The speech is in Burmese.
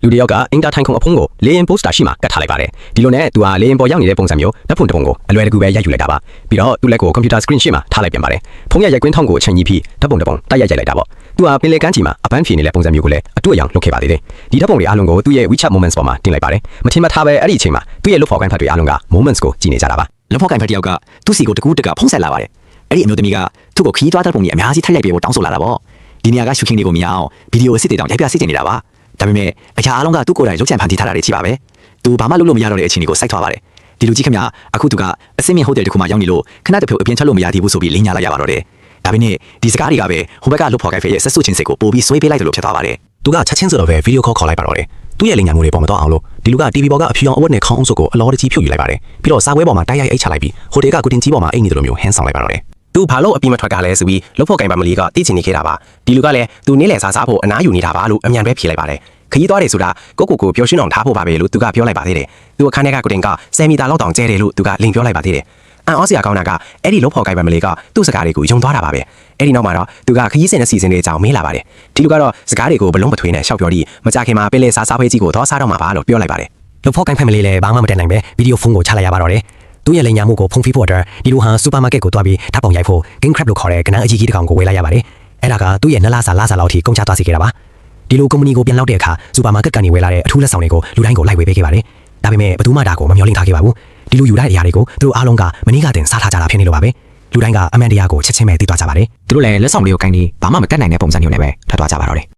လူတယောက်ကအင်တာထိုင်ခုံအဖုံးကိုလေရင်ပိုစတာရှိမှကတ်ထားလိုက်ပါတယ်ဒီလိုနဲ့သူဟာလေရင်ပေါ်ရောက်နေတဲ့ပုံစံမျိုးဓာတ်ပုံတစ်ပုံကိုအလွယ်တကူပဲရိုက်ယူလိုက်တာပါပြီးတော့သူ့လက်ကိုကွန်ပျူတာစကရင်ရှေ့မှာထားလိုက်ပြန်ပါတယ်ဖုံးရရိုက်ကွင်းထောင်းကိုအချိန်ကြီးပြီးဓာတ်ပုံတစ်ပုံတိုက်ရိုက်လိုက်တာပေါ့သူဟာပင်လေကမ်းခြေမှာအပန်းဖြေနေတဲ့ပုံစံမျိုးကိုလည်းအတူအယောင်လုပ်ခဲ့ပါသေးတယ်ဒီဓာတ်ပုံတွေအားလုံးကိုသူ့ရဲ့ WeChat Moments ပေါ်မှာတင်လိုက်ပါတယ်မထင်မှတ်ထားပဲအဲ့ဒီအချိန်မှာသူ့ရဲ့လုပ်ဖော်ကိုင်ဖတ်တွေအားလုံးက Moments ကိုကြည့်နေကြတာပါလုပ်ဖော်ကိုင်ဖတ်တယောက်ကသူ့စီကိုတကူးတကဖုံးဆက်လာပါတယ်အဲ့ဒီအမျိုးသမီးကသူ့ကိုခီးသွားတဲ့ပုံကြီးအများကြီးထိုက်လိုက်ပေးဖို့တောင်းဆိုလာတာပေါ့ဒီနေရာကရှုခင်းလေးကိုမြင်အောင်ဗီဒီယိုအစ်စ်တွေတောင်ရိုက်ပြစစ်တင်နေတာပါဒါပေမဲ့အရာအလုံးကသူ့ကိုယ်တိုင်ရုပ်ချံဖန်တီးထားတာတွေရှိပါပဲသူဘာမှလုပ်လို့မရတော့တဲ့အချိန်တွေကိုစိုက်ထွားပါတယ်ဒီလူကြီးခင်ဗျအခုသူကအစင်းမြင့်ဟိုတယ်တစ်ခုမှရောက်နေလို့ခဏတစ်ဖြုတ်အပြင်ထွက်လို့မရသေးဘူးဆိုပြီးလိန်ညာလိုက်ရပါတော့တယ်ဒါပေမဲ့ဒီစကားတွေကပဲဟိုဘက်ကလုပ်ဖော်ကိုင်ဖက်ရဲ့ဆက်စုချင်းစိတ်ကိုပို့ပြီးဆွေးပေးလိုက်တယ်လို့ဖြစ်သွားပါတယ်သူကချက်ချင်းဆိုတော့ပဲဗီဒီယိုခေါ်လိုက်ပါတော့တယ်သူ့ရဲ့လိန်ညာမှုတွေပေါ်မတော့အောင်လို့ဒီလူက TV ပေါ်ကအဖြူအောင်အဝတ်နဲ့ခေါင်းအုပ်စုပ်ကိုအလောတကြီးဖြုတ်ယူလိုက်ပါတယ်ပြီးတော့စာပွဲပေါ်မှာတိုက်ရိုက်အိတ်ချလိုက်ပြီးဟိုတယ်ကကုတင်ကြီးပေါ်မှာအိတ်နေတယ်လို့မျိုးဟန်းဆောင်လိုက်ပါတော့တယ်သူဘာလို့အပြီးမထွက်ကလဲဆိုပြီးလုပ်ဖို့ကင်ပါမလီကတိကျင်နေခဲ့တာပါဒီလူကလည်းသူနေ့လည်စားစားဖို့အနားယူနေတာပါလို့အမြန်ပဲဖြေလိုက်ပါတယ်ခရီးသွားတယ်ဆိုတာကိုပျော်ရွှင်အောင်ထားဖို့ပါပဲလို့သူကပြောလိုက်ပါသေးတယ်သူအခန်းထဲကကုတင်က10မီတာလောက်တောင်ကျဲတယ်လို့သူကလိန်ပြောလိုက်ပါသေးတယ်အန်အော်စရာကောင်းတာကအဲ့ဒီလုပ်ဖို့ကင်ပါမလီကသူ့စကားတွေကိုယုံသွားတာပါပဲအဲ့ဒီနောက်မှာတော့သူကခရီးစဉ်နဲ့စီစဉ်နေကြအောင်မေးလာပါတယ်ဒီလူကတော့စကားတွေကိုဘလုံးပထွေးနဲ့ရှောက်ပြောပြီးမကြခင်မှာပင်လေစားစားဖွဲကြီးကိုတော့စားတော့မှာပါလို့ပြောလိုက်ပါတယ်လုပ်ဖို့ကိုင်ဖက်မလေးလည်းဘာမှမတက်နိုင်ပဲဗီဒီယိုဖုန်းကိုချလိုက်ရပါတော့တယ်သူ့ရဲ့လိန်ညာမှုကိုဖုံးဖိဖို့အတွက်ဒီလူဟာစူပါမားကတ်ကိုတွားပြီးဓာတ်ပုံရိုက်ဖို့ King Crab လို့ခေါ်တဲ့ကနန်းအကြီးကြီးတစ်ကောင်ကိုဝယ်လိုက်ရပါတယ်အဲ့ဒါကသူ့ရဲ့နှစ်လစာလောက်ထိကုန်ချသွားစေခဲ့တာပါဒီလိုကုမ္ပဏီကိုပြန်လောက်တဲ့အခါစူပါမားကတ်ကနေဝယ်လာတဲ့အထူးလက်ဆောင်တွေကိုလူတိုင်းကိုလိုက်ဝယ်ပေးခဲ့ပါတယ်ဒါပေမဲ့ဘယ်သူမှဒါကိုမမျှော်လင့်ထားခဲ့ပါဘူးဒီလိုယူတဲ့အရာတွေကိုသူတို့အားလုံးကမနေ့ကတင်စားထားကြတာဖြစ်နေလို့ပါပဲလူတိုင်းကအမှန်တရားကိုချက်ချင်းပဲသိသွားကြပါတယ်သူတို့လည်းလက်ဆောင်လေးကိုကိုင်းပြီးဘာမှမတက်နိုင်တဲ့ပုံစံမျိုးနဲ့ပဲထွက်သွားကြပါတော့တယ်